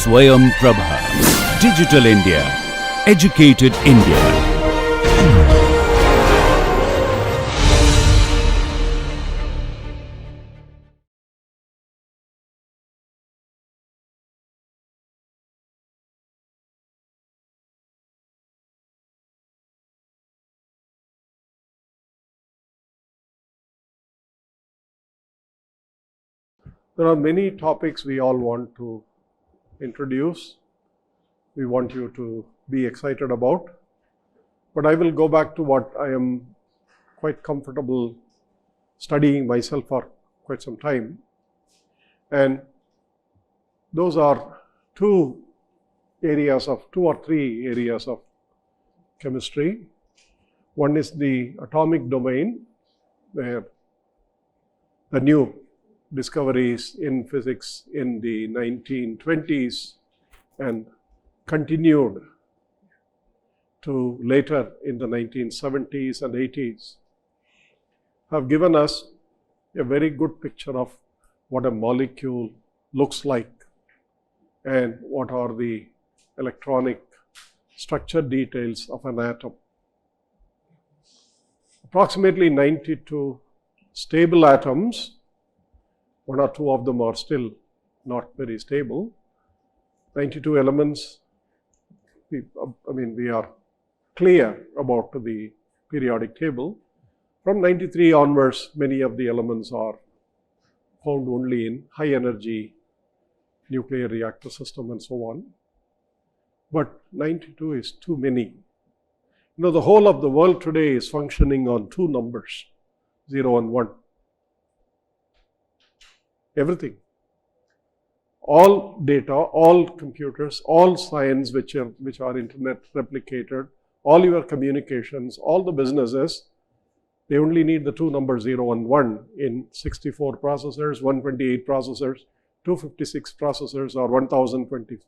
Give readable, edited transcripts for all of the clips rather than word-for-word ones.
Swayam Prabha. Digital India. Educated India. There are many topics we all want to introduce. We want you to be excited about. But I will go back to what I am quite comfortable studying myself for quite some time. And those are two or three areas of chemistry. One is the atomic domain, where the new discoveries in physics in the 1920s and continued to later in the 1970s and 80s have given us a very good picture of what a molecule looks like and what are the electronic structure details of an atom. Approximately 92 stable atoms. One or two of them are still not very stable. 92 elements. We are clear about the periodic table. From 93 onwards, many of the elements are found only in high energy nuclear reactor system and so on. But 92 is too many. The whole of the world today is functioning on two numbers, 0 and 1. Everything, all data, all computers, all science which are internet replicated, all your communications, all the businesses, they only need the two numbers 0 and 1 in 64 processors, 128 processors, 256 processors, or 1020,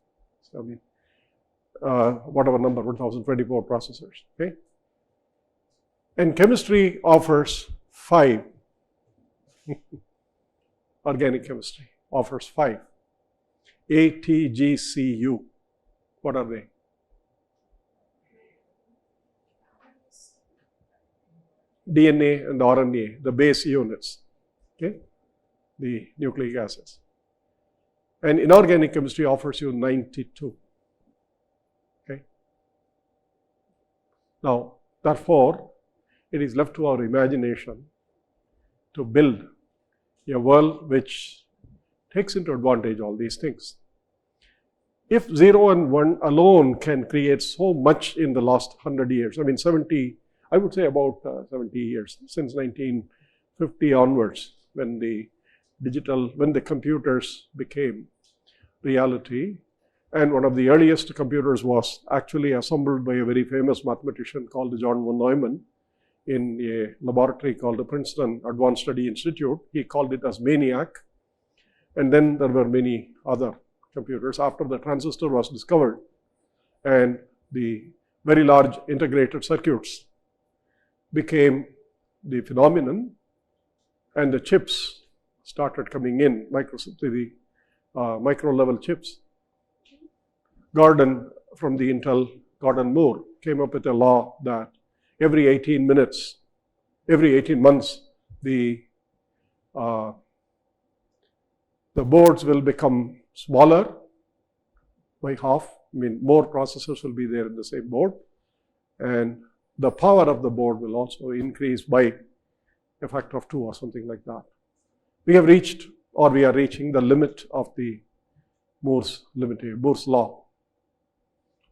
whatever number, 1024 processors. Okay? And chemistry offers 5. Organic chemistry offers 5. A, T, G, C, U. What are they? DNA and RNA, the base units, okay? The nucleic acids. And inorganic chemistry offers you 92. Okay? Now, therefore, it is left to our imagination to build a world which takes into advantage all these things. If 0 and 1 alone can create so much in the last 100 years, I would say about 70 years, since 1950 onwards, when the computers became reality, and one of the earliest computers was actually assembled by a very famous mathematician called John von Neumann, in a laboratory called the Princeton Advanced Study Institute. He called it as MANIAC. And then there were many other computers after the transistor was discovered and the very large integrated circuits became the phenomenon, and the chips started coming in, micro level chips. Gordon from the Intel, Gordon Moore, came up with a law that every 18 months, the boards will become smaller by half. More processors will be there in the same board, and the power of the board will also increase by a factor of 2 or something like that. We have reached, or we are reaching, the limit of the Moore's law.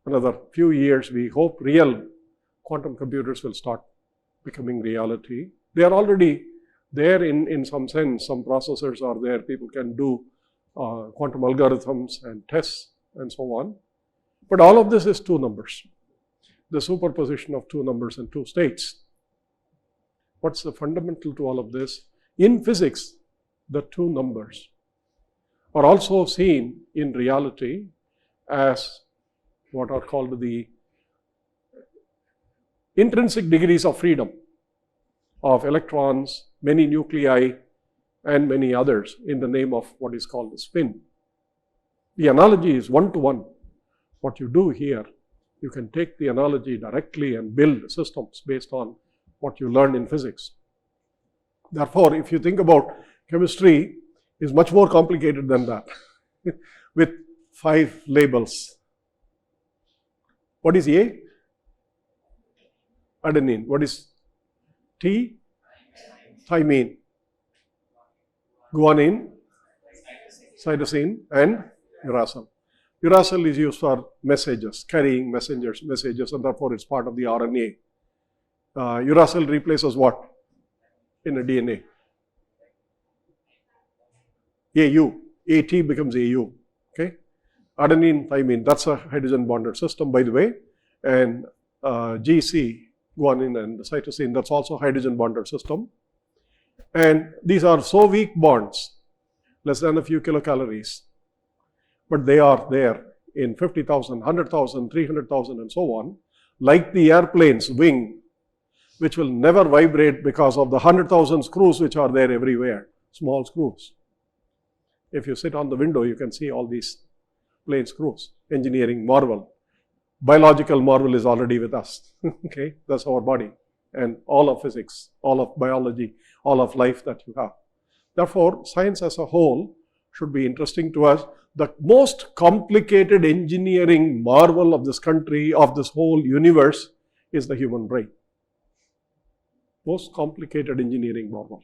Another few years, we hope real quantum computers will start becoming reality. They are already there in some sense. Some processors are there. People can do quantum algorithms and tests and so on. But all of this is two numbers. The superposition of two numbers and two states. What's the fundamental to all of this? In physics, the two numbers are also seen in reality as what are called the intrinsic degrees of freedom of electrons, many nuclei, and many others in the name of what is called the spin. The analogy is one-to-one. What you do here, you can take the analogy directly and build systems based on what you learned in physics. Therefore, if you think about chemistry, is much more complicated than that with 5 labels. What is A? Adenine. What is T? Thymine. Guanine, cytosine, and uracil. Uracil is used for messages, carrying messages, and therefore it's part of the RNA. Uracil replaces what in a DNA? AU. AT becomes AU. Okay. Adenine, thymine, that's a hydrogen bonded system, by the way. And GC, guanine, and cytosine, that's also hydrogen bonded system. And these are so weak bonds, less than a few kilocalories, but they are there in 50,000, 100,000, 300,000, and so on, like the airplane's wing, which will never vibrate because of the 100,000 screws which are there everywhere, small screws. If you sit on the window, you can see all these plane screws. Engineering marvel. Biological marvel is already with us. Okay, that's our body. And all of physics, all of biology, all of life that you have. Therefore, science as a whole should be interesting to us. The most complicated engineering marvel of this country, of this whole universe, is the human brain. Most complicated engineering marvel.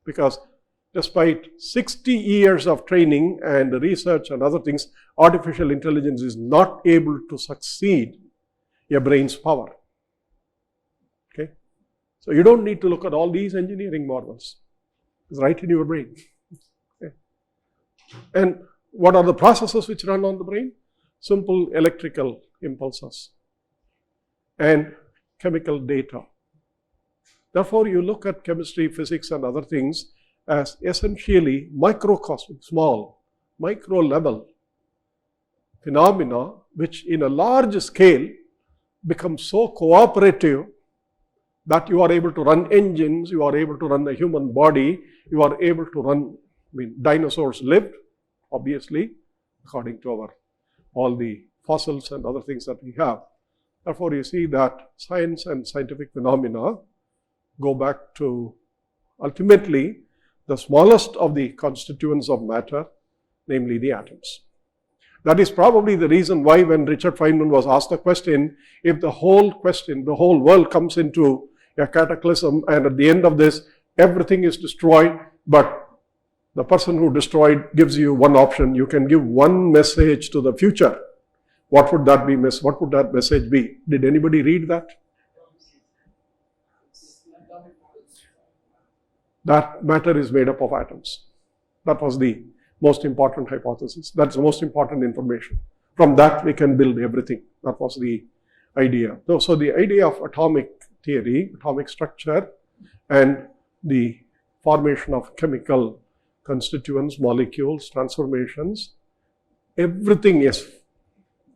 Because despite 60 years of training and research and other things, artificial intelligence is not able to succeed a brain's power. Okay? So you don't need to look at all these engineering marvels. It's right in your brain. Okay? And what are the processes which run on the brain? Simple electrical impulses and chemical data. Therefore, you look at chemistry, physics, and other things as essentially microcosmic, small, micro level phenomena which in a large scale become so cooperative that you are able to run engines, you are able to run the human body, you are able to run, dinosaurs lived, obviously, according to all the fossils and other things that we have. Therefore, you see that science and scientific phenomena go back to ultimately the smallest of the constituents of matter, namely the atoms. That is probably the reason why when Richard Feynman was asked the question, if the whole world comes into a cataclysm and at the end of this, everything is destroyed, but the person who destroyed gives you one option, you can give one message to the future. What would that be? What would that message be? Did anybody read that? That matter is made up of atoms. That was the most important hypothesis. That's the most important information. From that, we can build everything. That was the idea. So the idea of atomic theory, atomic structure, and the formation of chemical constituents, molecules, transformations, everything is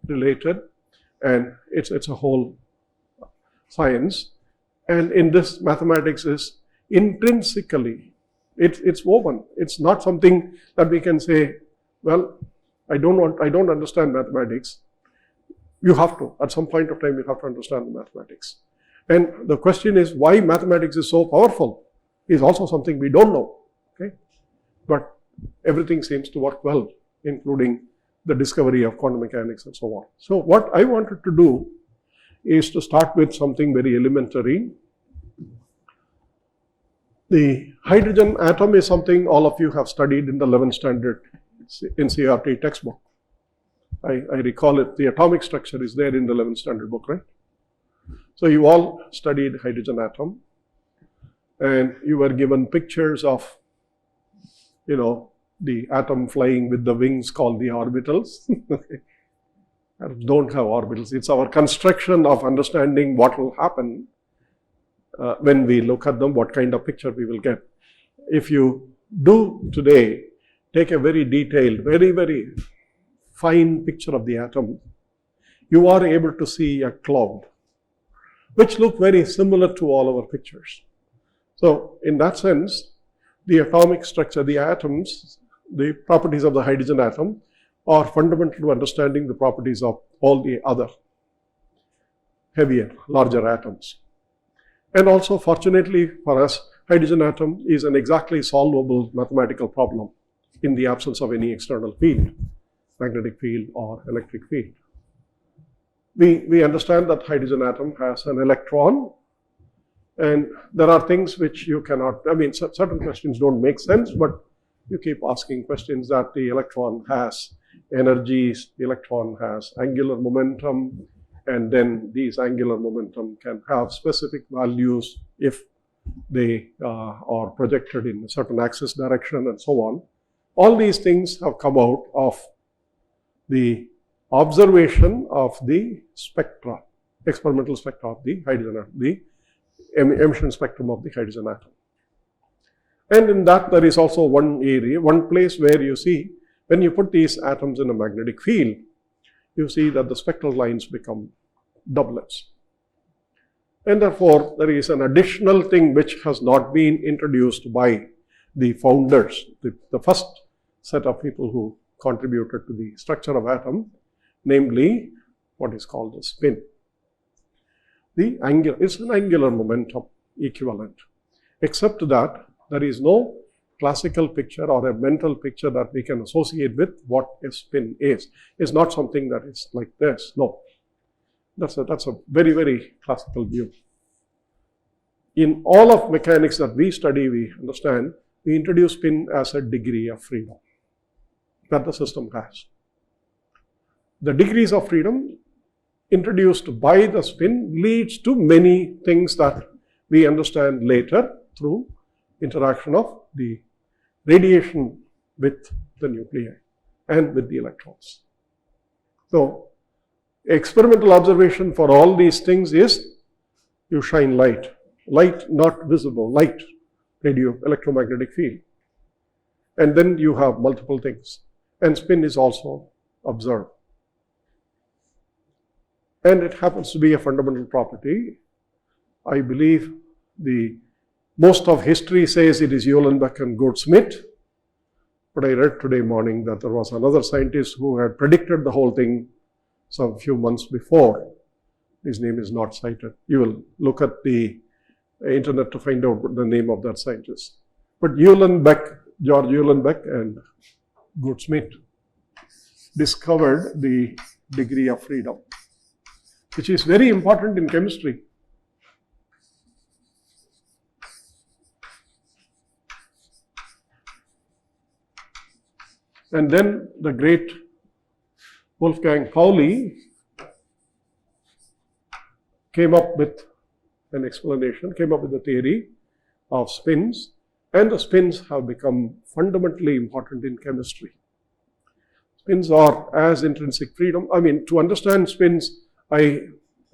related, and it's a whole science. And in this, mathematics is intrinsically, it's woven. It's not something that we can say, well, I don't understand mathematics. You have to, at some point of time, you have to understand the mathematics. And the question is why mathematics is so powerful is also something we don't know. Okay, but everything seems to work well, including the discovery of quantum mechanics and so on. So what I wanted to do is to start with something very elementary. The hydrogen atom is something all of you have studied in the 11th standard NCERT textbook. I recall it, the atomic structure is there in the 11th standard book, right? So you all studied hydrogen atom, and you were given pictures of, the atom flying with the wings called the orbitals. Atoms don't have orbitals. It's our construction of understanding what will happen when we look at them, what kind of picture we will get. If you do today take a very detailed, very, very fine picture of the atom, you are able to see a cloud, which look very similar to all our pictures. So in that sense, the atomic structure, the atoms, the properties of the hydrogen atom are fundamental to understanding the properties of all the other heavier, larger atoms. And also, fortunately for us, hydrogen atom is an exactly solvable mathematical problem in the absence of any external field, magnetic field or electric field. We understand that hydrogen atom has an electron, and there are things which you cannot, certain questions don't make sense, but you keep asking questions that the electron has energies, the electron has angular momentum, and then these angular momentum can have specific values if they are projected in a certain axis direction and so on. All these things have come out of the observation of the spectra, experimental spectra of the hydrogen atom, the emission spectrum of the hydrogen atom. And in that, there is also one area, one place where you see, when you put these atoms in a magnetic field, you see that the spectral lines become doublets. And therefore, there is an additional thing which has not been introduced by the founders, the first set of people who contributed to the structure of atom, namely what is called the spin. It's an angular momentum equivalent, except that there is no classical picture or a mental picture that we can associate with what a spin is. It's not something that is like this, no. That's a very, very classical view. In all of mechanics that we study, we understand, we introduce spin as a degree of freedom that the system has. The degrees of freedom introduced by the spin leads to many things that we understand later through interaction of the radiation with the nuclei and with the electrons. So, experimental observation for all these things is you shine light not visible, light, radio, electromagnetic field. And then you have multiple things. And spin is also observed. And it happens to be a fundamental property. I believe most of history says it is Uhlenbeck and Goudsmit. But I read today morning that there was another scientist who had predicted the whole thing some few months before. His name is not cited. You will look at the internet to find out the name of that scientist. But George Uhlenbeck and Goudsmit discovered the degree of freedom, which is very important in chemistry. And then the great Wolfgang Pauli came up with an explanation, came up with a theory of spins, and the spins have become fundamentally important in chemistry. Spins are as intrinsic freedom. To understand spins, I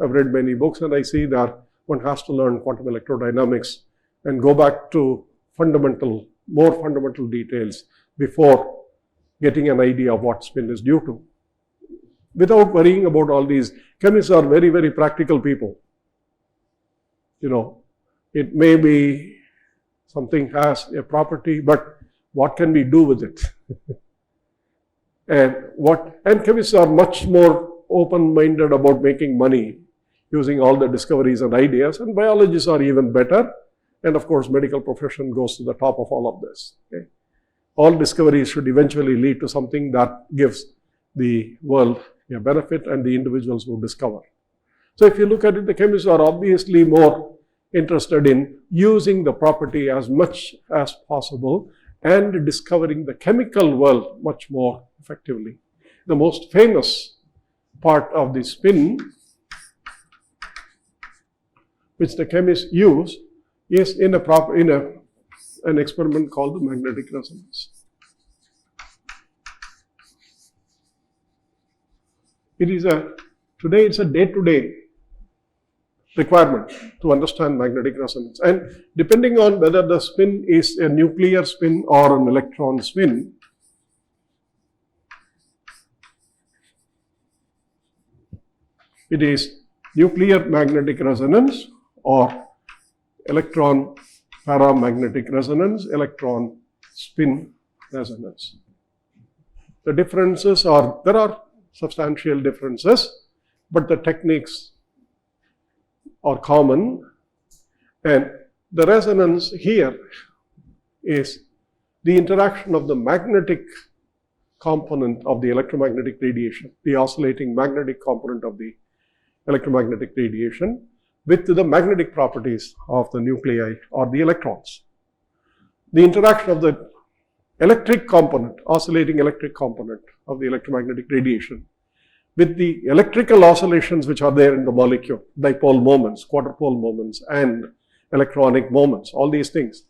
have read many books and I see that one has to learn quantum electrodynamics and go back to more fundamental details before getting an idea of what spin is due to. Without worrying about all these, chemists are very, very practical people. It may be something has a property, but what can we do with it? And chemists are much more open-minded about making money using all the discoveries and ideas, and biologists are even better. And of course, medical profession goes to the top of all of this. Okay? All discoveries should eventually lead to something that gives the world a benefit and the individuals who discover. So if you look at it, the chemists are obviously more interested in using the property as much as possible and discovering the chemical world much more effectively. The most famous part of the spin, which the chemists use, is in an experiment called the magnetic resonance. Today it's a day-to-day requirement to understand magnetic resonance. And depending on whether the spin is a nuclear spin or an electron spin, it is nuclear magnetic resonance or electron paramagnetic resonance, electron spin resonance. The differences are, there are substantial differences, but the techniques are common. And the resonance here is the interaction of the magnetic component of the electromagnetic radiation, the oscillating magnetic component of the electromagnetic radiation with the magnetic properties of the nuclei or the electrons. The interaction of the electric component, oscillating electric component of the electromagnetic radiation with the electrical oscillations which are there in the molecule, dipole moments, quadrupole moments, and electronic moments, all these things,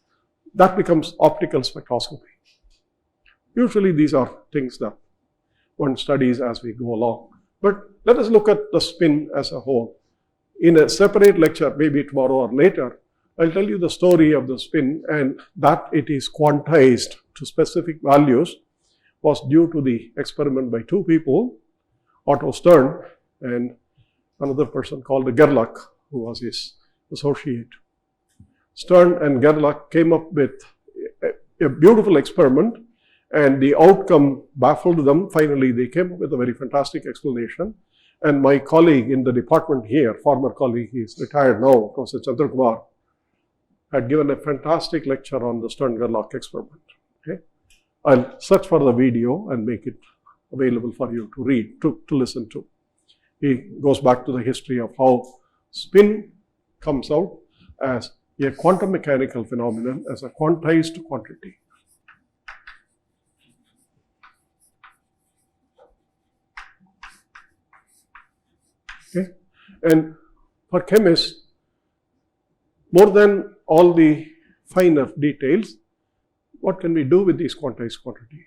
that becomes optical spectroscopy. Usually these are things that one studies as we go along. But let us look at the spin as a whole. In a separate lecture, maybe tomorrow or later, I'll tell you the story of the spin, and that it is quantized to specific values was due to the experiment by two people, Otto Stern and another person called Gerlach, who was his associate. Stern and Gerlach came up with a beautiful experiment, and the outcome baffled them. Finally, they came up with a very fantastic explanation. And my colleague in the department here, former colleague, he's retired now, Professor Chandrakumar, had given a fantastic lecture on the Stern-Gerlach experiment. Okay? I'll search for the video and make it available for you to read, to listen to. He goes back to the history of how spin comes out as a quantum mechanical phenomenon, as a quantized quantity. Okay? And for chemists, more than all the finer details, what can we do with this quantized quantity?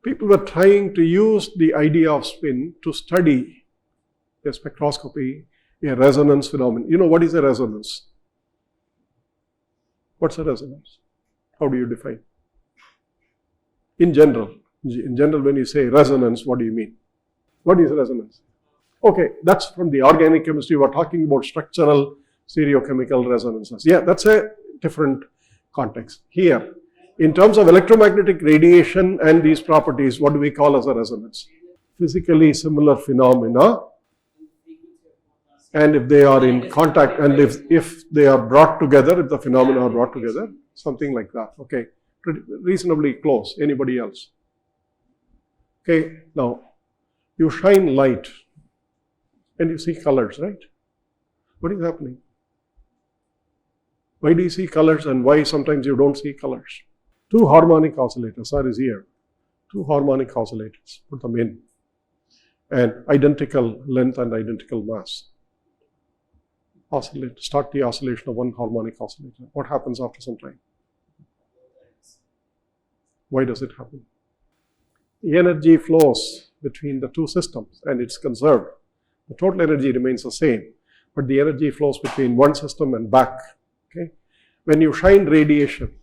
People were trying to use the idea of spin to study a spectroscopy, a resonance phenomenon. You know, what is a resonance? What's a resonance? How do you define? In general, when you say resonance, what do you mean? What is resonance? Okay, that's from the organic chemistry. We're talking about structural stereochemical resonances. Yeah, that's a different context. Here, in terms of electromagnetic radiation and these properties, what do we call as a resonance? Physically similar phenomena, and if they are in contact, and if they are brought together, if the phenomena are brought together, something like that. Okay, reasonably close. Anybody else? Okay, now you shine light and you see colors, right? What is happening? Why do you see colors and why sometimes you don't see colors? Two harmonic oscillators, sir is here. Two harmonic oscillators, put them in, and identical length and identical mass. Oscillate, start the oscillation of one harmonic oscillator. What happens after some time? Why does it happen? The energy flows between the two systems and it's conserved. The total energy remains the same, but the energy flows between one system and back. Okay? When you shine radiation,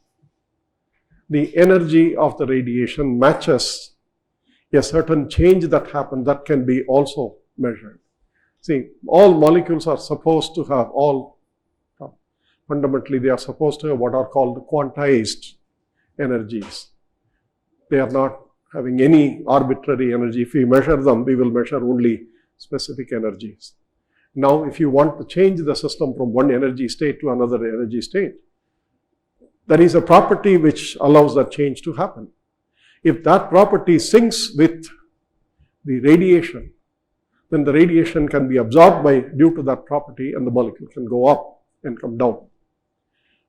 the energy of the radiation matches a certain change that happened that can be also measured. See, all molecules are supposed to have fundamentally they are supposed to have what are called quantized energies. They are not having any arbitrary energy. If we measure them, we will measure only specific energies. Now, if you want to change the system from one energy state to another energy state, there is a property which allows that change to happen. If that property syncs with the radiation, then the radiation can be absorbed due to that property, and the molecule can go up and come down.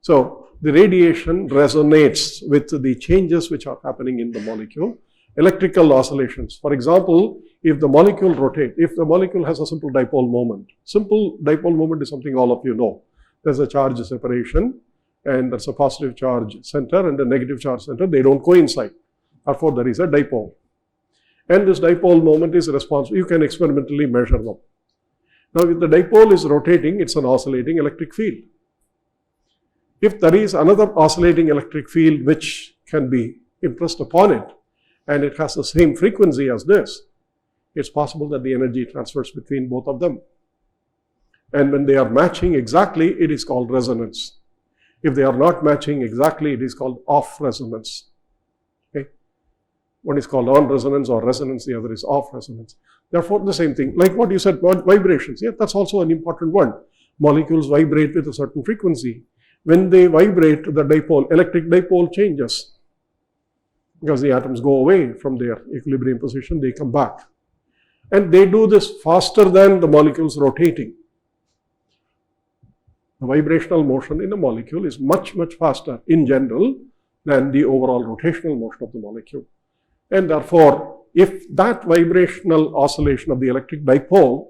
So the radiation resonates with the changes which are happening in the molecule. Electrical oscillations. For example, if the molecule rotates, if the molecule has a simple dipole moment is something all of you know. There's a charge separation, and there's a positive charge center and a negative charge center. They don't coincide. Therefore, there is a dipole. And this dipole moment is responsible. You can experimentally measure them. Now, if the dipole is rotating, it's an oscillating electric field. If there is another oscillating electric field which can be impressed upon it, and it has the same frequency as this, it's possible that the energy transfers between both of them. And when they are matching exactly, it is called resonance. If they are not matching exactly, it is called off resonance. Okay? One is called on resonance or resonance, the other is off resonance. Therefore, the same thing. Like what you said, vibrations. Yeah, that's also an important one. Molecules vibrate with a certain frequency. When they vibrate, the dipole, electric dipole changes because the atoms go away from their equilibrium position, they come back. And they do this faster than the molecules rotating. The vibrational motion in the molecule is much, much faster in general than the overall rotational motion of the molecule. And therefore, if that vibrational oscillation of the electric dipole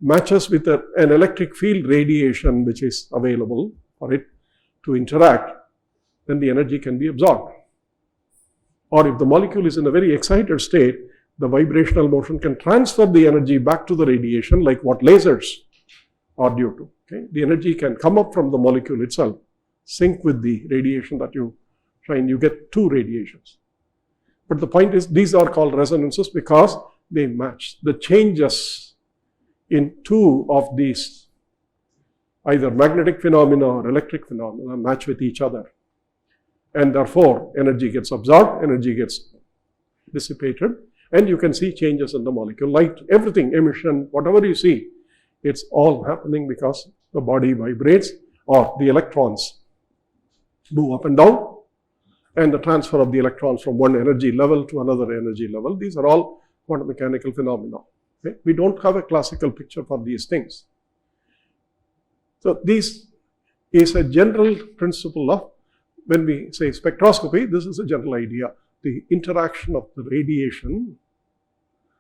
matches with an electric field radiation which is available for it to interact, then the energy can be absorbed. Or if the molecule is in a very excited state, the vibrational motion can transfer the energy back to the radiation, like what lasers are due to. Okay? The energy can come up from the molecule itself, sync with the radiation that you shine. You get two radiations. But the point is, these are called resonances because they match. The changes in two of these, either magnetic phenomena or electric phenomena, match with each other. And therefore, energy gets absorbed, energy gets dissipated, and you can see changes in the molecule. Light, everything, emission, whatever you see, it's all happening because the body vibrates or the electrons move up and down, and the transfer of the electrons from one energy level to another energy level. These are all quantum mechanical phenomena. Okay? We don't have a classical picture for these things. So this is a general principle of, when we say spectroscopy, this is a general idea. The interaction of the radiation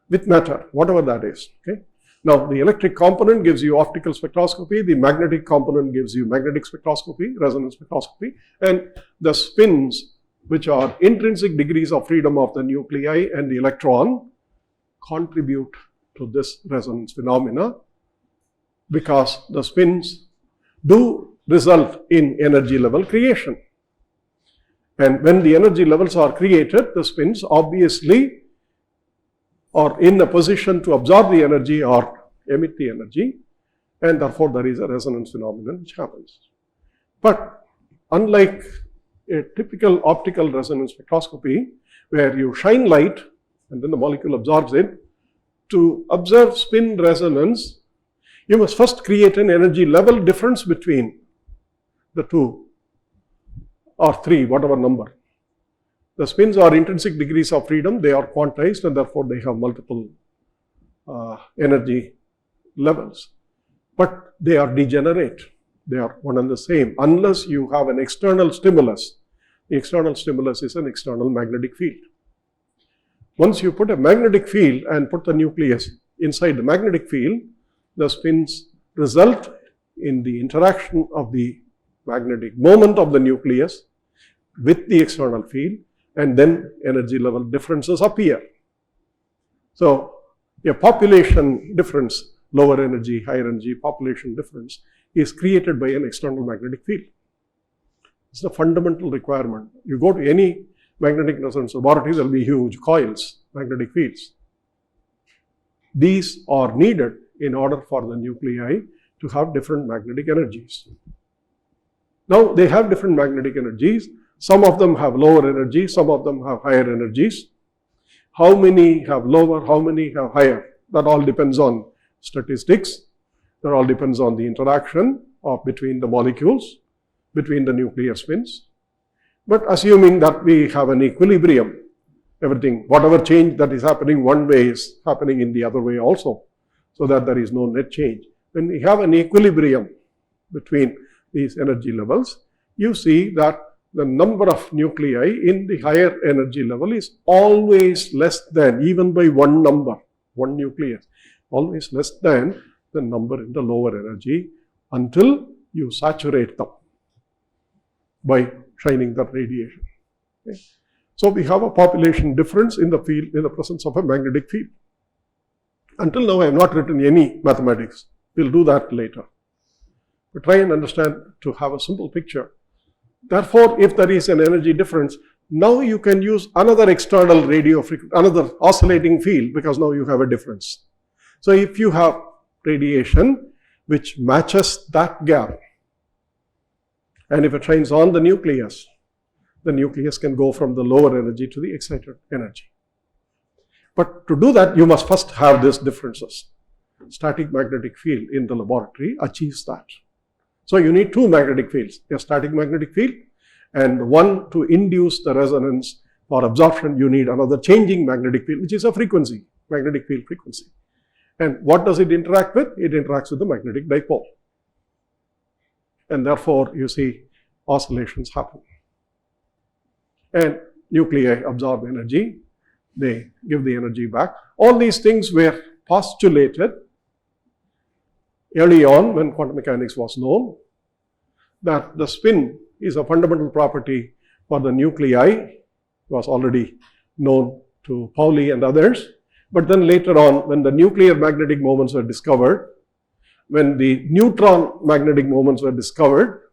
with matter, whatever that is. Okay? Now, the electric component gives you optical spectroscopy, the magnetic component gives you magnetic spectroscopy, resonance spectroscopy, and the spins, which are intrinsic degrees of freedom of the nuclei and the electron, contribute to this resonance phenomena because the spins do result in energy level creation. And when the energy levels are created, the spins obviously are in a position to absorb the energy or emit the energy, and therefore there is a resonance phenomenon which happens. But unlike a typical optical resonance spectroscopy, where you shine light and then the molecule absorbs it, to observe spin resonance, you must first create an energy level difference between the two or three, whatever number. The spins are intrinsic degrees of freedom, they are quantized, and therefore they have multiple energy levels. But they are degenerate, they are one and the same, unless you have an external stimulus. The external stimulus is an external magnetic field. Once you put a magnetic field and put the nucleus inside the magnetic field, the spins result in the interaction of the magnetic moment of the nucleus with the external field, and then energy level differences appear. So, a population difference, lower energy, higher energy population difference, is created by an external magnetic field. It's the fundamental requirement. You go to any magnetic resonance laboratory, there will be huge coils, magnetic fields. These are needed in order for the nuclei to have different magnetic energies. Now, they have different magnetic energies. Some of them have lower energy, some of them have higher energies. How many have lower, how many have higher? That all depends on statistics. That all depends on the interaction between the molecules, between the nuclear spins. But assuming that we have an equilibrium, everything, whatever change that is happening one way is happening in the other way also, so that there is no net change. When we have an equilibrium between these energy levels, you see that the number of nuclei in the higher energy level is always less than, even by one number, one nucleus, always less than the number in the lower energy until you saturate them by shining that radiation. Okay. So we have a population difference in the field, in the presence of a magnetic field. Until now I have not written any mathematics. We'll do that later. But try and understand to have a simple picture. Therefore, if there is an energy difference, now you can use another external radio frequency, another oscillating field, because now you have a difference. So if you have radiation which matches that gap, and if it shines on the nucleus can go from the lower energy to the excited energy. But to do that, you must first have these differences. Static magnetic field in the laboratory achieves that. So you need two magnetic fields, a static magnetic field and one to induce the resonance. For absorption, you need another changing magnetic field, which is a frequency, magnetic field frequency. And what does it interact with? It interacts with the magnetic dipole. And therefore, you see oscillations happen. And nuclei absorb energy, they give the energy back. All these things were postulated early on when quantum mechanics was known, that the spin is a fundamental property for the nuclei, was already known to Pauli and others. But then later on, when the nuclear magnetic moments were discovered, when the neutron magnetic moments were discovered,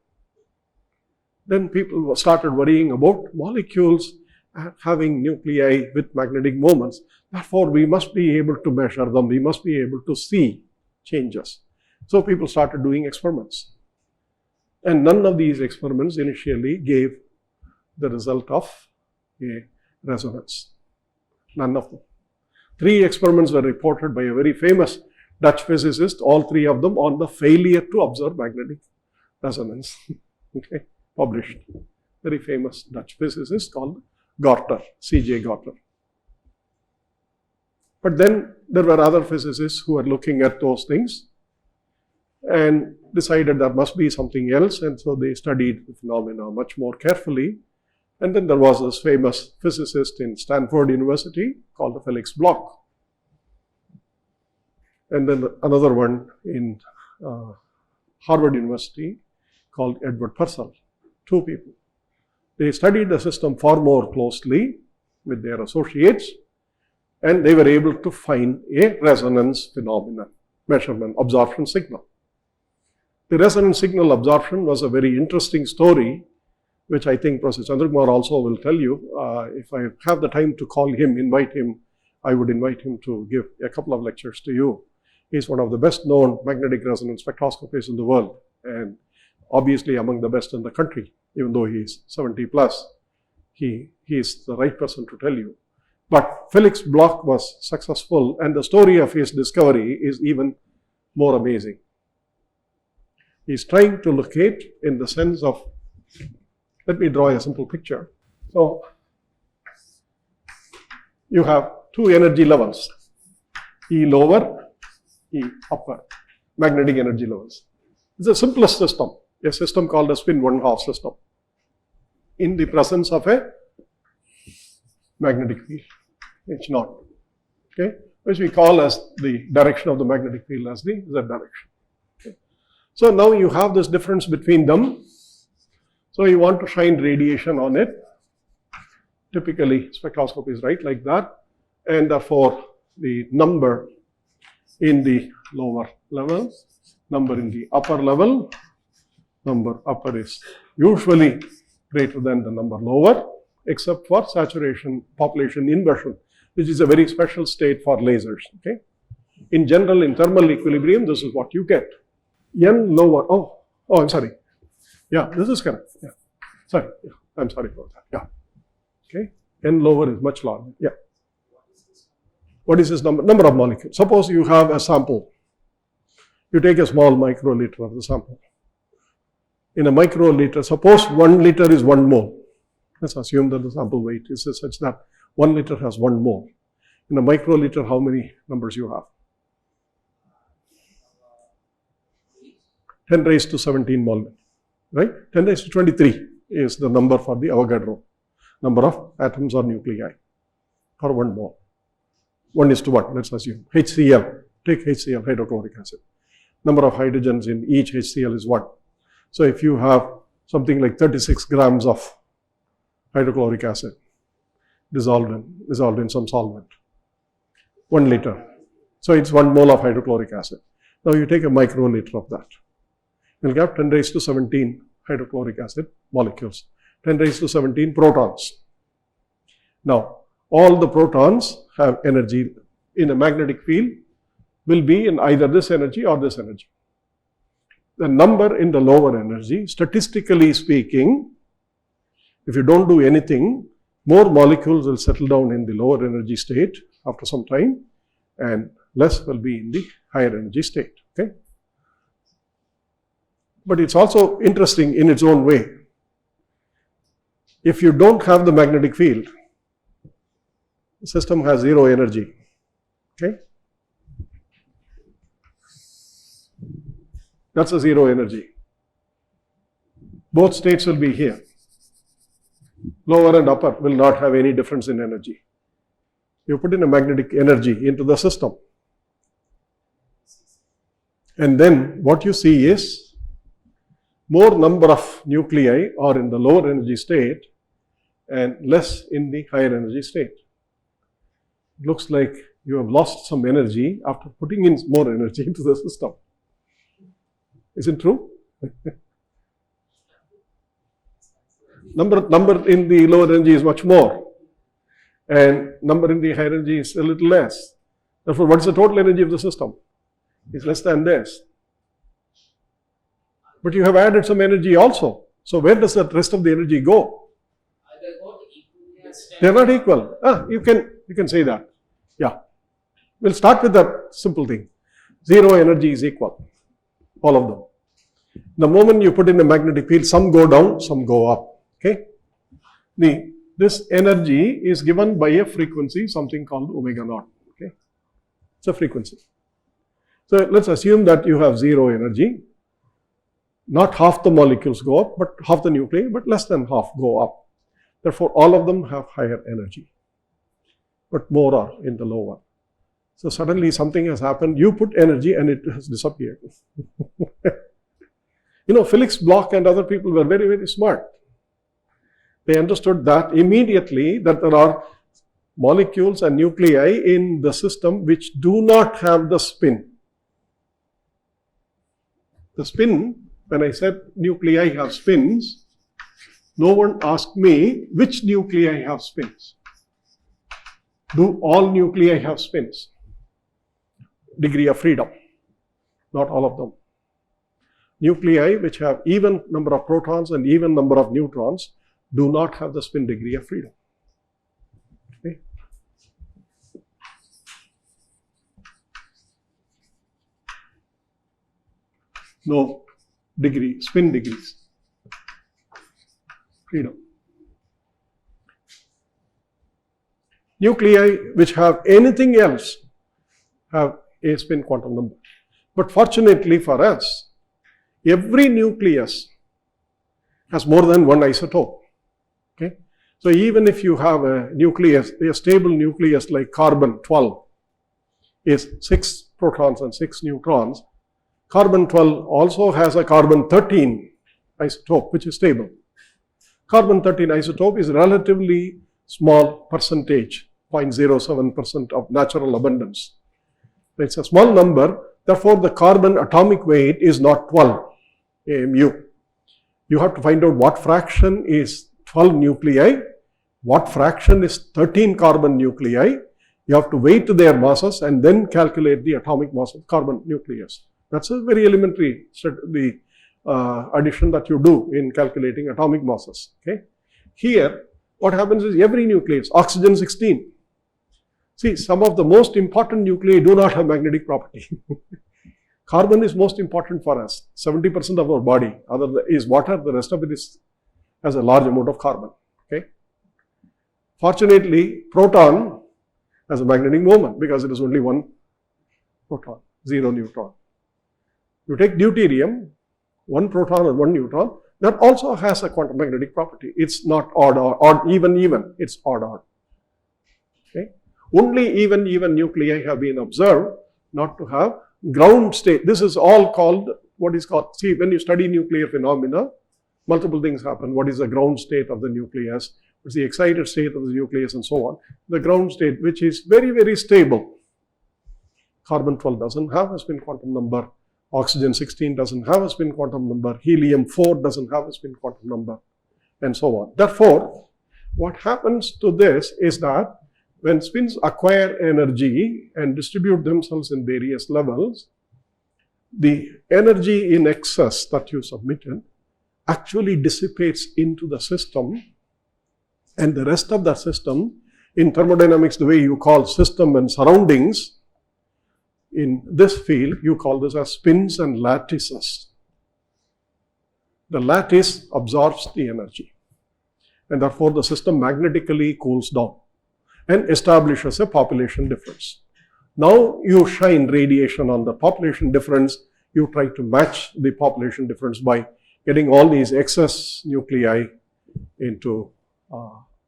then people started worrying about molecules having nuclei with magnetic moments. Therefore, we must be able to measure them. We must be able to see changes. So people started doing experiments. And none of these experiments initially gave the result of a resonance. None of them. 3 experiments were reported by a very famous Dutch physicist, all 3 of them on the failure to observe magnetic resonance. Okay, published. Very famous Dutch physicist called Gorter, C.J. Gorter. But then there were other physicists who were looking at those things and decided there must be something else, and so they studied the phenomena much more carefully. And then there was this famous physicist in Stanford University called Felix Bloch. And then another one in Harvard University called Edward Purcell. 2 people. They studied the system far more closely with their associates, and they were able to find a resonance phenomenon, measurement, absorption signal. The resonance signal absorption was a very interesting story, which I think Professor Chandrakumar also will tell you. If I have the time to call him, invite him, I would invite him to give a couple of lectures to you. He's one of the best known magnetic resonance spectroscopists in the world, and obviously among the best in the country, even though he's 70 plus. He is the right person to tell you. But Felix Bloch was successful, and the story of his discovery is even more amazing. He's trying to locate in the sense of, let me draw a simple picture. So, you have 2 energy levels, E lower, E upper, magnetic energy levels. It's the simplest system, a system called a spin 1/2 system, in the presence of a magnetic field, H0, okay, which we call as the direction of the magnetic field as the Z direction. Okay. So now you have this difference between them. So you want to shine radiation on it. Typically, spectroscopy is right like that, and therefore the number in the lower level, number in the upper level, number upper is usually greater than the number lower, except for saturation population inversion, which is a very special state for lasers. Okay, in general, in thermal equilibrium, this is what you get. N lower. Oh, I'm sorry. Yeah, this is correct. Yeah, sorry. Yeah, I'm sorry about that. Yeah. Okay, N lower is much larger. Yeah. What is this number? Number of molecules. Suppose you have a sample. You take a small microliter of the sample. In a microliter, suppose 1 liter is 1 mole. Let's assume that the sample weight is such that 1 liter has 1 mole. In a microliter, how many numbers you have? 10 raised to 17 mole, right? 10 raised to 23 is the number for the Avogadro number of atoms or nuclei for 1 mole. 1 is to what? Let's assume HCl. Take HCl, hydrochloric acid. Number of hydrogens in each HCl is 1. So if you have something like 36 grams of hydrochloric acid dissolved in some solvent, 1 liter. So it's 1 mole of hydrochloric acid. Now you take a microliter of that. You'll get 10 raised to 17 hydrochloric acid molecules, 10 raised to 17 protons. Now, all the protons have energy in a magnetic field will be in either this energy or this energy. The number in the lower energy, statistically speaking, if you don't do anything, more molecules will settle down in the lower energy state after some time, and less will be in the higher energy state. Okay? But it's also interesting in its own way. If you don't have the magnetic field, the system has zero energy. Okay? That's a zero energy. Both states will be here. Lower and upper will not have any difference in energy. You put in a magnetic energy into the system. And then what you see is more number of nuclei are in the lower energy state and less in the higher energy state. It looks like you have lost some energy after putting in more energy into the system. Isn't true? Number in the lower energy is much more, and number in the higher energy is a little less. Therefore, what is the total energy of the system? It's less than this. But you have added some energy also. So where does the rest of the energy go? They are not equal. You can say that. Yeah. We'll start with that simple thing. Zero energy is equal. All of them. The moment you put in a magnetic field, some go down, some go up. Okay? This energy is given by a frequency, something called omega naught. Okay? It's a frequency. So let's assume that you have zero energy. Not half the molecules go up, but half the nuclei, but less than half go up. Therefore, all of them have higher energy, but more are in the lower. So suddenly something has happened. You put energy and it has disappeared. Felix Bloch and other people were very, very smart. They understood that immediately that there are molecules and nuclei in the system which do not have the spin. The spin, when I said nuclei have spins, no one asked me which nuclei have spins. Do all nuclei have spins? Degree of freedom. Not all of them. Nuclei which have even number of protons and even number of neutrons do not have the spin degree of freedom. Okay? No spin degrees. Freedom. Nuclei which have anything else have a spin quantum number. But fortunately for us, every nucleus has more than one isotope. Okay? So even if you have a nucleus, a stable nucleus like carbon-12 is 6 protons and 6 neutrons, carbon-12 also has a carbon-13 isotope which is stable. Carbon-13 isotope is relatively small percentage, 0.07% of natural abundance. It's a small number, therefore the carbon atomic weight is not 12 AMU. You have to find out what fraction is 12 nuclei, what fraction is 13 carbon nuclei. You have to weight their masses and then calculate the atomic mass of carbon nucleus. That's a very elementary addition that you do in calculating atomic masses. Okay? Here, what happens is every nucleus, oxygen 16. See, some of the most important nuclei do not have magnetic property. Carbon is most important for us. 70% of our body is water, the rest of it has a large amount of carbon. Okay? Fortunately, proton has a magnetic moment because it is only one proton, 0 neutron. You take deuterium, 1 proton and 1 neutron, that also has a quantum magnetic property. It's not odd, even, it's odd. Okay? Only even nuclei have been observed not to have ground state. This is all called, see, when you study nuclear phenomena, multiple things happen. What is the ground state of the nucleus? What's the excited state of the nucleus and so on. The ground state, which is very, very stable. Carbon-12 doesn't have a spin quantum number. Oxygen 16 doesn't have a spin quantum number. Helium 4 doesn't have a spin quantum number, and so on. Therefore, what happens to this is that when spins acquire energy and distribute themselves in various levels, the energy in excess that you submitted actually dissipates into the system, and the rest of the system In thermodynamics, the way you call system and surroundings, in this field, you call this as spins and lattices. The lattice absorbs the energy, and therefore the system magnetically cools down and establishes a population difference. Now you shine radiation on the population difference. You try to match the population difference by getting all these excess nuclei into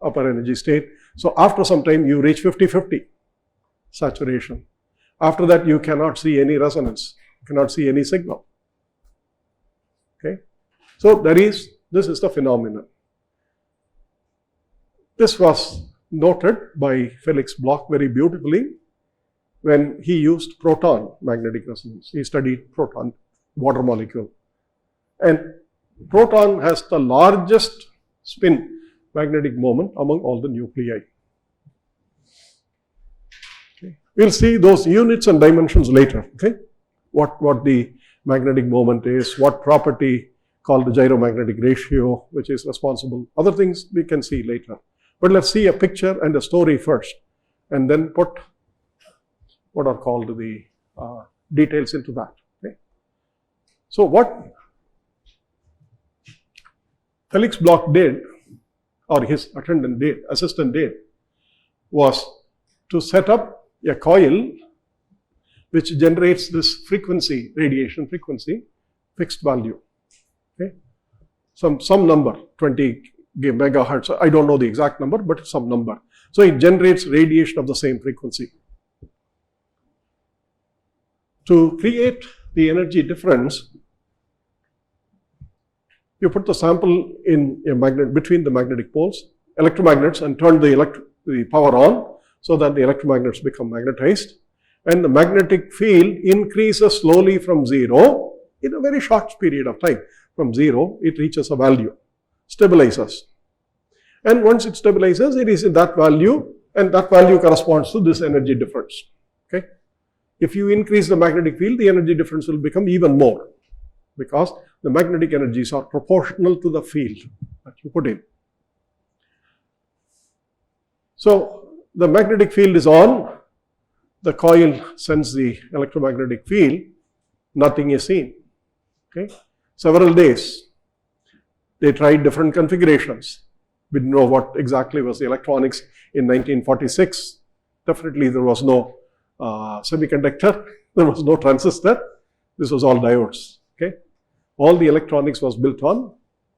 upper energy state. So after some time you reach 50-50 saturation. After that you cannot see any resonance, you cannot see any signal. Okay? So this is the phenomenon. This was noted by Felix Bloch very beautifully when he used proton magnetic resonance. He studied proton, water molecule. And proton has the largest spin magnetic moment among all the nuclei. Okay. We'll see those units and dimensions later. Okay? What the magnetic moment is, what property called the gyromagnetic ratio, which is responsible. Other things we can see later. But let's see a picture and a story first, and then put what are called the details into that. Okay? So what Felix Bloch did, or his assistant did, was to set up a coil which generates this frequency, radiation frequency, fixed value. Okay? Some number, 20 megahertz, I don't know the exact number, but some number. So it generates radiation of the same frequency. To create the energy difference, you put the sample in a magnet between the magnetic poles, electromagnets, and turn the power on so that the electromagnets become magnetized, and the magnetic field increases slowly from 0 in a very short period of time. From 0, it reaches a value, stabilizes. And once it stabilizes, it is in that value, and that value corresponds to this energy difference. Okay? If you increase the magnetic field, the energy difference will become even more, because the magnetic energies are proportional to the field that you put in. So the magnetic field is on, the coil sends the electromagnetic field, nothing is seen. Okay? Several days, they tried different configurations. We didn't know what exactly was the electronics in 1946. Definitely there was no semiconductor, there was no transistor, this was all diodes. Okay? All the electronics was built on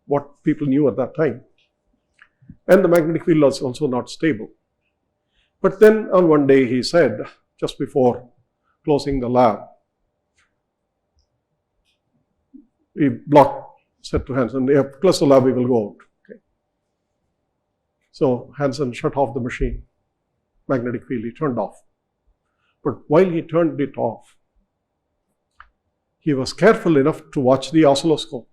what people knew at that time. And the magnetic field was also not stable. But then on one day he said, just before closing the lab, Bloch said to Hansen, close the lab, we will go out. Okay. So Hansen shut off the machine. Magnetic field he turned off. But while he turned it off, he was careful enough to watch the oscilloscope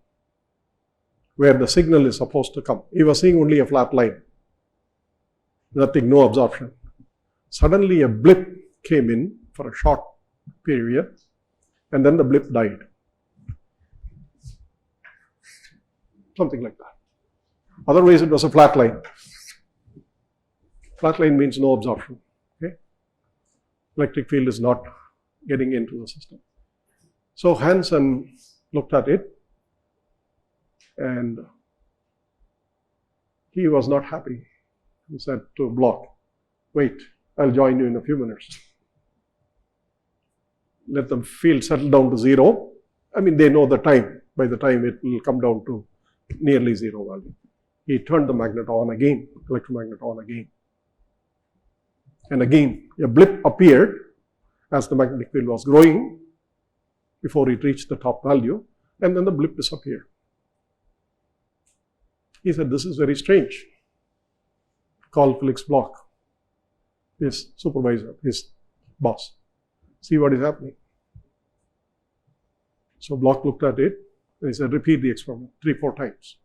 where the signal is supposed to come. He was seeing only a flat line. Nothing, no absorption. Suddenly a blip came in for a short period, and then the blip died. Something like that. Otherwise, it was a flat line. Flat line means no absorption. Okay? Electric field is not getting into the system. So Hansen looked at it, and he was not happy. He said to Bloch, wait, I'll join you in a few minutes. Let the field settle down to 0. I mean, they know the time. By the time it will come down to nearly 0 value. He turned the magnet on again, electromagnet on again. And again, a blip appeared as the magnetic field was growing before it reached the top value, and then the blip disappeared. He said, this is very strange. Call Felix Bloch, his supervisor, his boss. See what is happening. So Bloch looked at it, and he said, repeat the experiment 3-4 times.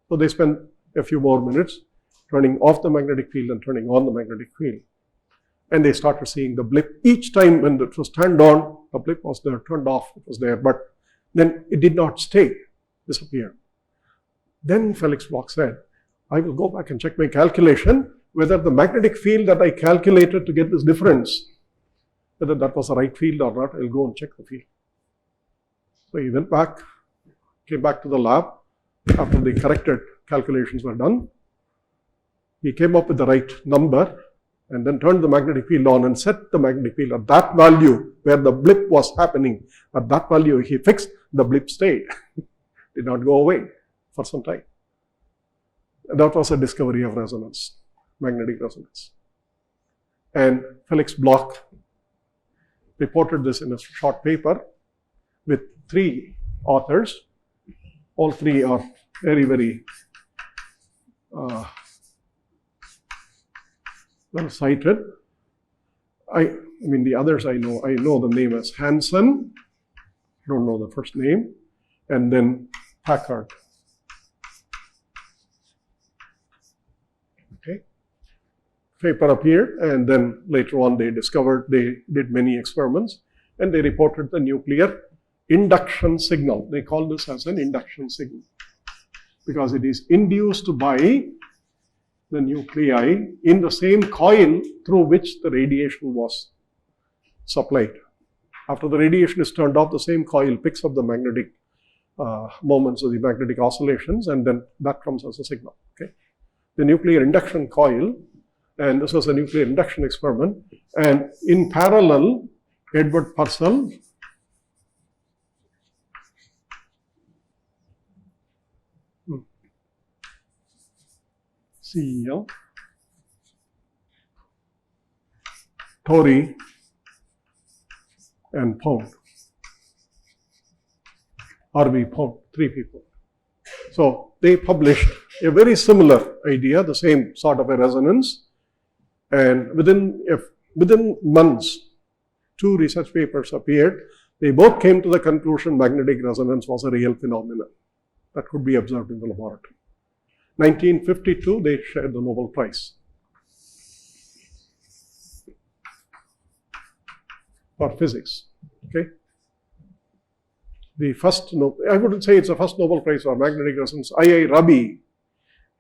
So they spent a few more minutes turning off the magnetic field and turning on the magnetic field. And they started seeing the blip. Each time when it was turned on, the blip was there, turned off, it was there, but then it did not stay, disappeared. Then Felix Bloch said, I will go back and check my calculation whether the magnetic field that I calculated to get this difference, whether that was the right field or not. I'll go and check the field. So he went back, came back to the lab after the corrected calculations were done. He came up with the right number and then turned the magnetic field on and set the magnetic field at that value where the blip was happening. At that value he fixed, the blip stayed, did not go away for some time. And that was a discovery of resonance, magnetic resonance. And Felix Bloch reported this in a short paper with 3 authors. All 3 are very, very well cited. I mean, the others I know the name as Hansen, I don't know the first name, and then Packard. Okay. Paper appeared, and then later on they did many experiments, and they reported the nuclear induction signal. They call this as an induction signal because it is induced by the nuclei in the same coil through which the radiation was supplied. After the radiation is turned off, the same coil picks up the magnetic moments of the magnetic oscillations, and then that comes as a signal. Okay, the nuclear induction coil, and this was a nuclear induction experiment. And in parallel, Edward Purcell CEL, Torrey, and Pound, R.V. Pound, 3 people. So they published a very similar idea, the same sort of a resonance, and within months, 2 research papers appeared. They both came to the conclusion magnetic resonance was a real phenomenon that could be observed in the laboratory. 1952, they shared the Nobel Prize for physics. Okay, the first, I wouldn't say it's the first Nobel Prize for magnetic resonance. I.I. Rabi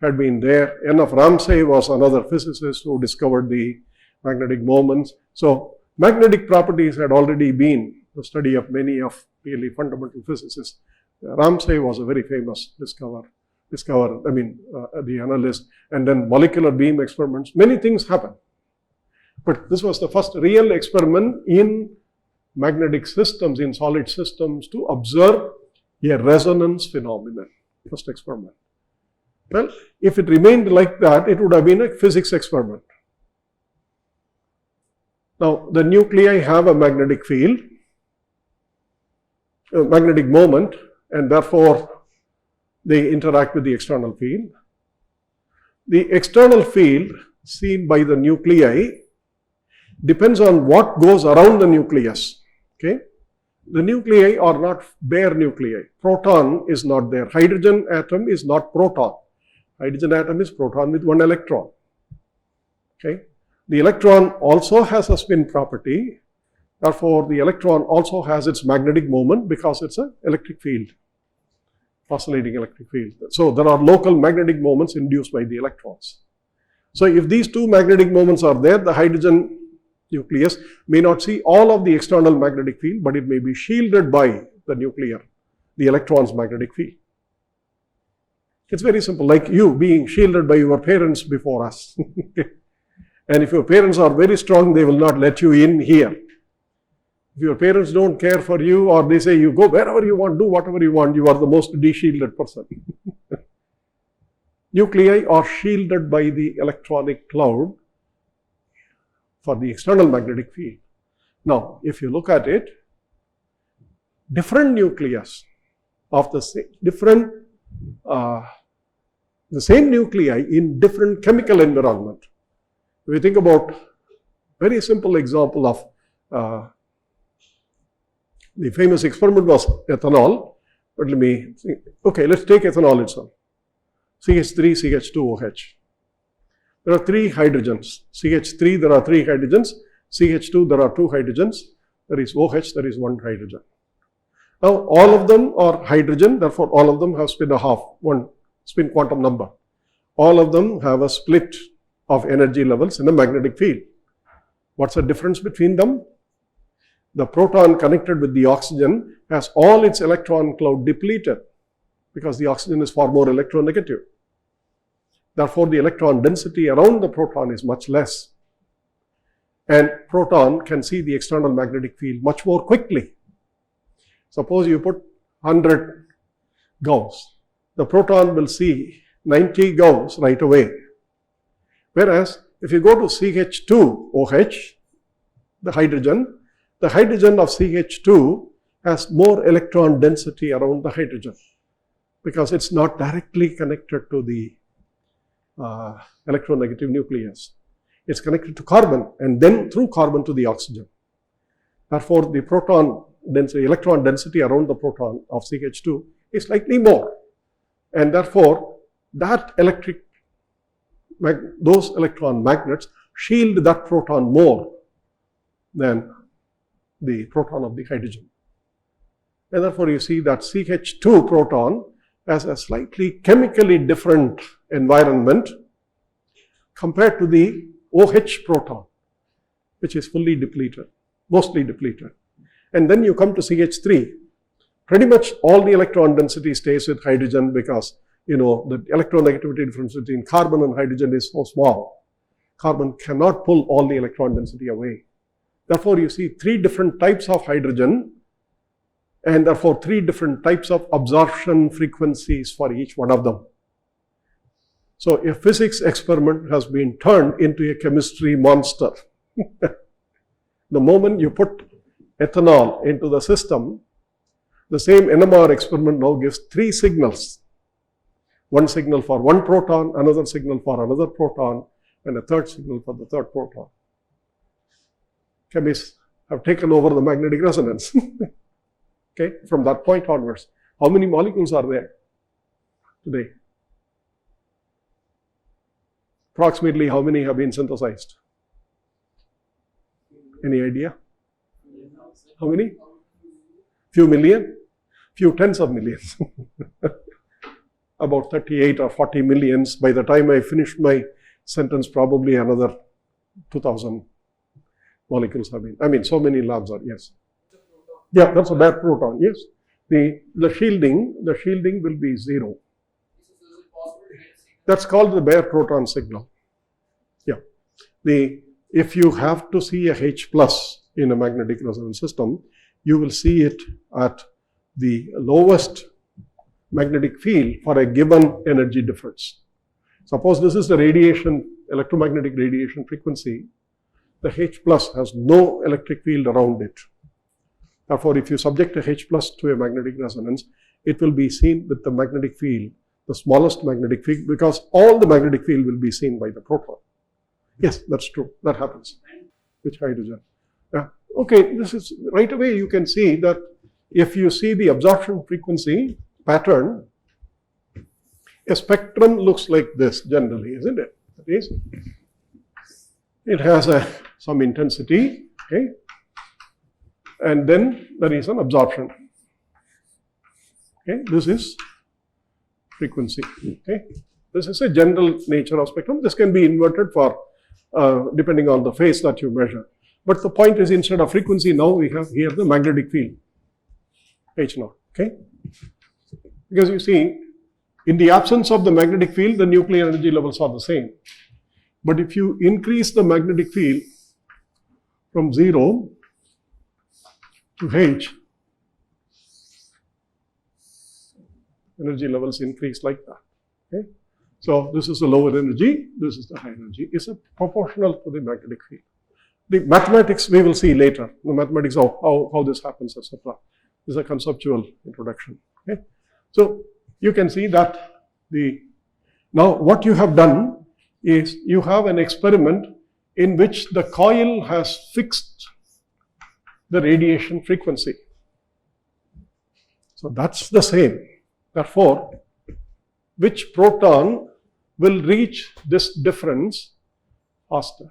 had been there. N.F. Ramsay was another physicist who discovered the magnetic moments. So magnetic properties had already been the study of many of really fundamental physicists. Ramsay was a very famous the analyst, and then molecular beam experiments, many things happened. But this was the first real experiment in magnetic systems, in solid systems, to observe a resonance phenomenon. First experiment. Well, if it remained like that, it would have been a physics experiment. Now, the nuclei have a magnetic field, a magnetic moment, and therefore they interact with the external field. The external field seen by the nuclei depends on what goes around the nucleus. Okay? The nuclei are not bare nuclei. Proton is not there. Hydrogen atom is not proton. Hydrogen atom is proton with 1 electron. Okay? The electron also has a spin property. Therefore, the electron also has its magnetic moment because it's an electric field, oscillating electric field. So there are local magnetic moments induced by the electrons. So if these 2 magnetic moments are there, the hydrogen nucleus may not see all of the external magnetic field, but it may be shielded by the electron's magnetic field. It's very simple, like you being shielded by your parents before us. And if your parents are very strong, they will not let you in here. If your parents don't care for you, or they say you go wherever you want, do whatever you want, you are the most de-shielded person. Nuclei are shielded by the electronic cloud for the external magnetic field. Now, if you look at it, different nucleus of the same nuclei in different chemical environment. If we think about very simple example of the famous experiment was ethanol, but let's take ethanol itself. CH3, CH2, OH. There are 3 hydrogens. CH3, there are 3 hydrogens. CH2, there are 2 hydrogens. There is OH, there is 1 hydrogen. Now, all of them are hydrogen, therefore all of them have spin 1/2, 1 spin quantum number. All of them have a split of energy levels in a magnetic field. What's the difference between them? The proton connected with the oxygen has all its electron cloud depleted because the oxygen is far more electronegative. Therefore, the electron density around the proton is much less. And proton can see the external magnetic field much more quickly. Suppose you put 100 Gauss. The proton will see 90 Gauss right away. Whereas, if you go to CH2OH, the hydrogen of CH2 has more electron density around the hydrogen because it's not directly connected to the electronegative nucleus. It's connected to carbon and then through carbon to the oxygen. Therefore, the proton density, electron density around the proton of CH2 is slightly more. And therefore, those electron magnets shield that proton more than the proton of the hydrogen. And therefore, you see that CH2 proton has a slightly chemically different environment compared to the OH proton, which is fully depleted, mostly depleted. And then you come to CH3. Pretty much all the electron density stays with hydrogen because, the electronegativity difference between carbon and hydrogen is so small. Carbon cannot pull all the electron density away. Therefore, you see 3 different types of hydrogen and therefore 3 different types of absorption frequencies for each one of them. So, a physics experiment has been turned into a chemistry monster. The moment you put ethanol into the system, the same NMR experiment now gives 3 signals. One signal for one proton, another signal for another proton, and a third signal for the third proton. Chemists have taken over the magnetic resonance. Okay, from that point onwards. How many molecules are there today? Approximately how many have been synthesized? Any idea? How many? Few million? Few tens of millions. About 38 or 40 millions. By the time I finish my sentence, probably another 2,000 molecules have been. So many labs are, yes. Yeah, that's a bare proton, yes. The shielding will be 0. That's called the bare proton signal. Yeah. If you have to see a H plus in a magnetic resonance system, you will see it at the lowest magnetic field for a given energy difference. Suppose this is the electromagnetic radiation frequency. The H plus has no electric field around it. Therefore, if you subject a H plus to a magnetic resonance, it will be seen with the magnetic field, the smallest magnetic field, because all the magnetic field will be seen by the proton. Yes, that's true. That happens. Which hydrogen? Okay, this is right away you can see that if you see the absorption frequency pattern, a spectrum looks like this generally, isn't it? That is, it has some intensity, okay, and then there is an absorption. Okay, this is frequency. Okay, this is a general nature of spectrum. This can be inverted for depending on the phase that you measure. But the point is, instead of frequency, now we have here the magnetic field, H0. Okay, because you see, in the absence of the magnetic field, the nuclear energy levels are the same. But if you increase the magnetic field from 0 to H, energy levels increase like that. Okay? So this is the lower energy, this is the higher energy. It's proportional to the magnetic field. The mathematics we will see later. The mathematics of how this happens, etc. This is a conceptual introduction. Okay? So you can see that now what you have done is you have an experiment in which the coil has fixed the radiation frequency. So that's the same. Therefore, which proton will reach this difference faster?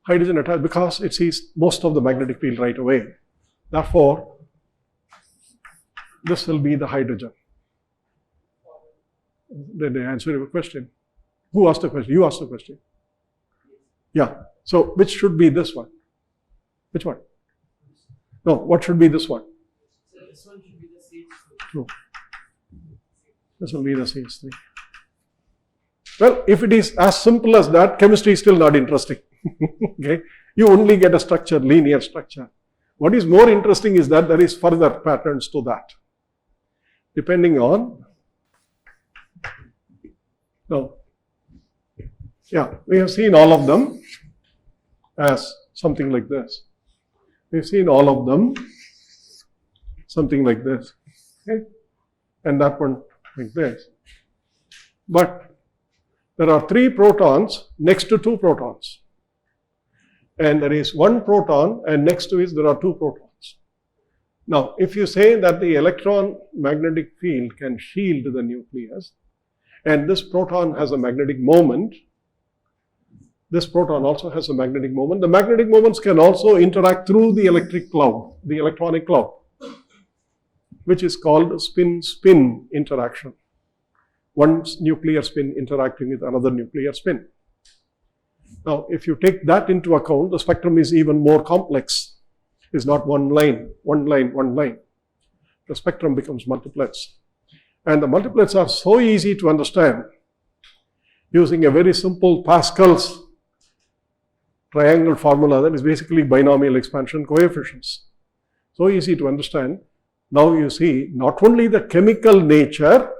Hydrogen attached, because it sees most of the magnetic field right away. Therefore, this will be the hydrogen. Did I answer your question? Who asked the question? You asked the question. Yeah. So which should be this one? Which one? No, what should be this one? So this one should be the CH3. No. This will be the CH3. Well, if it is as simple as that, chemistry is still not interesting. Okay? You only get a structure, linear structure. What is more interesting is that there is further patterns to that. Depending on, no, yeah, we have seen all of them as something like this. We've seen all of them something like this, okay? And that one like this. But there are 3 protons next to 2 protons. And there is 1 proton, and next to it there are 2 protons. Now, if you say that the electron magnetic field can shield the nucleus, and this proton has a magnetic moment, this proton also has a magnetic moment. The magnetic moments can also interact through the electric cloud, the electronic cloud, which is called spin-spin interaction. One nuclear spin interacting with another nuclear spin. Now, if you take that into account, the spectrum is even more complex. It's not one line, one line, one line. The spectrum becomes multiplets. And the multiplets are so easy to understand using a very simple Pascal's triangle formula that is basically binomial expansion coefficients. So easy to understand. Now you see not only the chemical nature,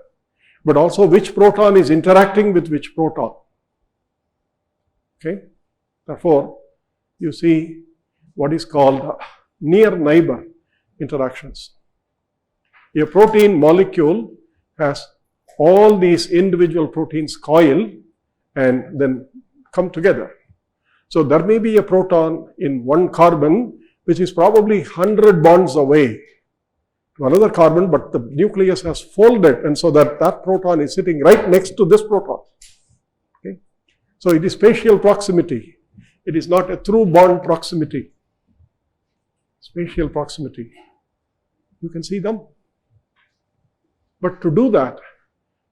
but also which proton is interacting with which proton. Okay? Therefore, you see what is called near neighbor interactions. A protein molecule has all these individual proteins coil and then come together. So there may be a proton in one carbon which is probably 100 bonds away to another carbon, but the nucleus has folded, and so that proton is sitting right next to this proton. Okay? So it is spatial proximity. It is not a true bond proximity. Spatial proximity. You can see them. But to do that,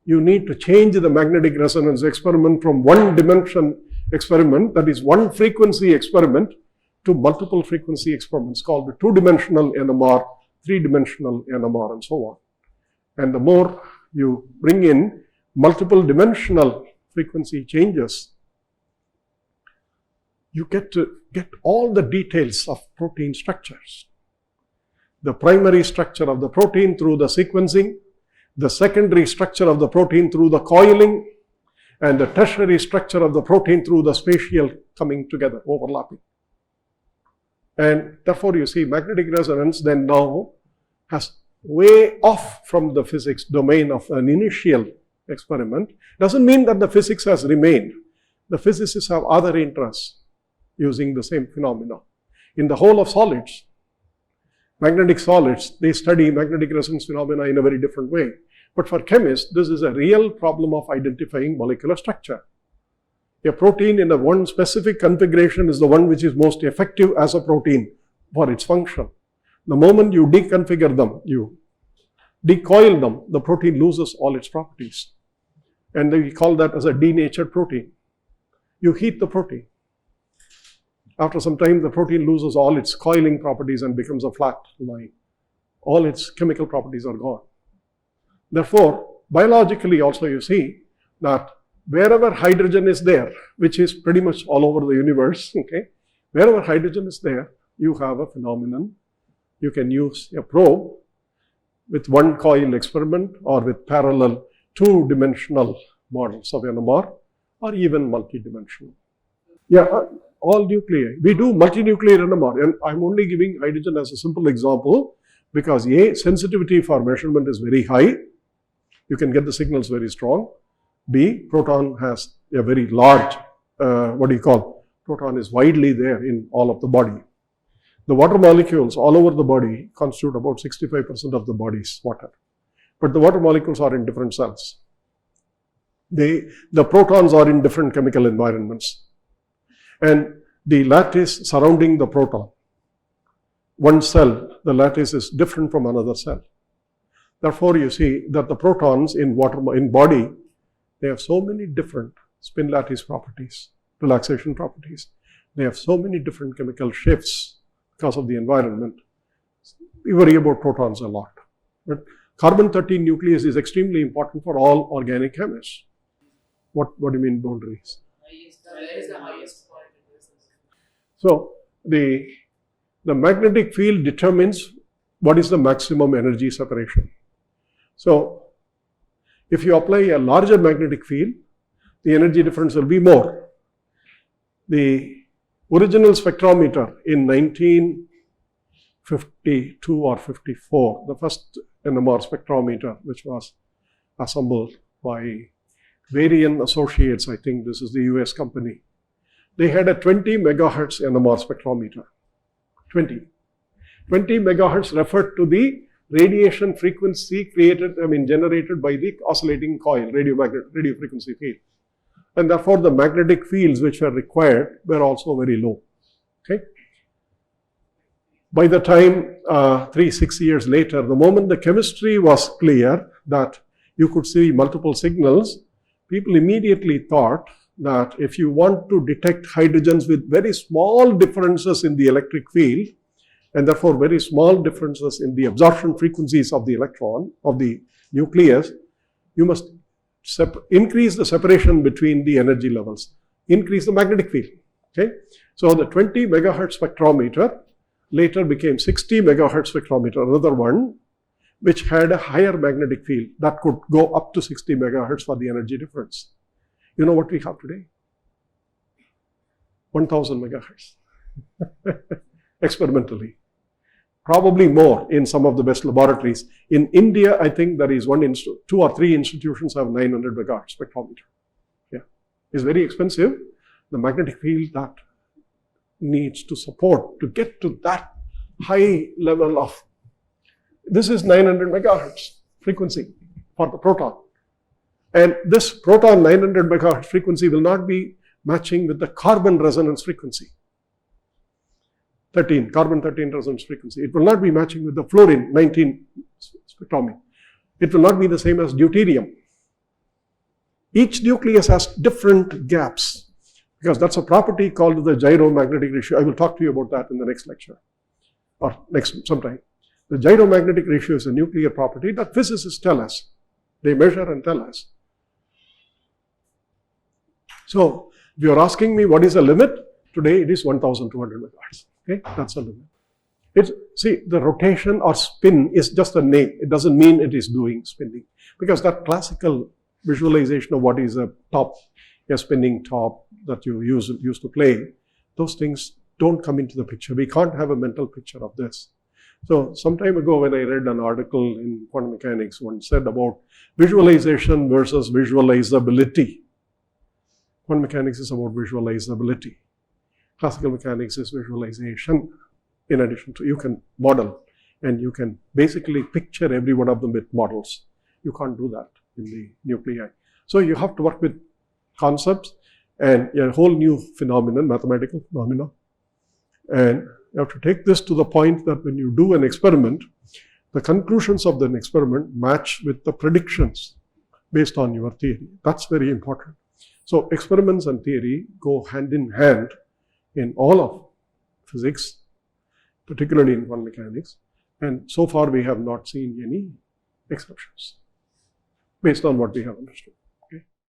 you need to change the magnetic resonance experiment from one dimension experiment, that is one frequency experiment, to multiple frequency experiments called the 2-dimensional NMR, 3-dimensional NMR, and so on. And the more you bring in multiple dimensional frequency changes, you get to get all the details of protein structures. The primary structure of the protein through the sequencing, the secondary structure of the protein through the coiling, and the tertiary structure of the protein through the spatial coming together, overlapping. And therefore, you see magnetic resonance then now has way off from the physics domain of an initial experiment. Doesn't mean that the physics has remained. The physicists have other interests using the same phenomena. In the whole of solids, magnetic solids, they study magnetic resonance phenomena in a very different way. But for chemists, this is a real problem of identifying molecular structure. A protein in a one specific configuration is the one which is most effective as a protein for its function. The moment you deconfigure them, you decoil them, the protein loses all its properties. And we call that as a denatured protein. You heat the protein. After some time, the protein loses all its coiling properties and becomes a flat line. All its chemical properties are gone. Therefore, biologically also you see that wherever hydrogen is there, which is pretty much all over the universe, okay, wherever hydrogen is there, you have a phenomenon. You can use a probe with one coil experiment or with parallel 2-dimensional models of NMR or even multi-dimensional. Yeah, all nuclei. We do multinuclear NMR, and I'm only giving hydrogen as a simple example because A, sensitivity for measurement is very high. You can get the signals very strong. B, proton has a very large, proton is widely there in all of the body. The water molecules all over the body constitute about 65% of the body's water. But the water molecules are in different cells. The protons are in different chemical environments. And the lattice surrounding the proton, one cell, the lattice is different from another cell. Therefore, you see that the protons in body They have so many different spin lattice properties, relaxation properties. They have so many different chemical shifts because of the environment. We worry about protons a lot. But carbon-13 nucleus is extremely important for all organic chemists. What do you mean boundaries? Where is the highest point in this? So the magnetic field determines what is the maximum energy separation. So if you apply a larger magnetic field, the energy difference will be more. The original spectrometer in 1952 or 54, the first NMR spectrometer, which was assembled by Varian Associates, I think this is the US company. They had a 20 megahertz NMR spectrometer. 20 megahertz referred to the radiation frequency generated by the oscillating coil, radio frequency field. And therefore the magnetic fields which were required were also very low. Okay. By the time 6 years later, the moment the chemistry was clear that you could see multiple signals, people immediately thought that if you want to detect hydrogens with very small differences in the electric field, and therefore very small differences in the absorption frequencies of the electron, of the nucleus, you must increase the separation between the energy levels, increase the magnetic field. Okay? So the 20 megahertz spectrometer later became 60 megahertz spectrometer, another one, which had a higher magnetic field that could go up to 60 megahertz for the energy difference. You know what we have today? 1000 megahertz experimentally. Probably more in some of the best laboratories. In India, I think there is 2 or 3 institutions have 900 megahertz spectrometer. Yeah, it's very expensive. The magnetic field that needs to support to get to that high level of, this is 900 megahertz frequency for the proton. And this proton 900 megahertz frequency will not be matching with the carbon resonance frequency. Carbon-13 resonance frequency. It will not be matching with the fluorine-19 spectrometry. It will not be the same as deuterium. Each nucleus has different gaps because that's a property called the gyromagnetic ratio. I will talk to you about that in the next lecture or next sometime. The gyromagnetic ratio is a nuclear property that physicists tell us. They measure and tell us. So if you're asking me what is the limit, today it is 1200 megahertz. Okay, that's the limit. See, the rotation or spin is just a name. It doesn't mean it is doing spinning, because that classical visualization of what is a spinning top that you used to play, those things don't come into the picture. We can't have a mental picture of this. So some time ago when I read an article in quantum mechanics, one said about visualization versus visualizability. Quantum mechanics is about visualizability. Classical mechanics is visualization. In addition to, you can model and you can basically picture every one of them with models. You can't do that in the nuclei. So you have to work with concepts and a whole new phenomenon, mathematical phenomena. And you have to take this to the point that when you do an experiment, the conclusions of the experiment match with the predictions based on your theory. That's very important. So experiments and theory go hand in hand in all of physics, particularly in quantum mechanics, and so far we have not seen any exceptions based on what we have understood.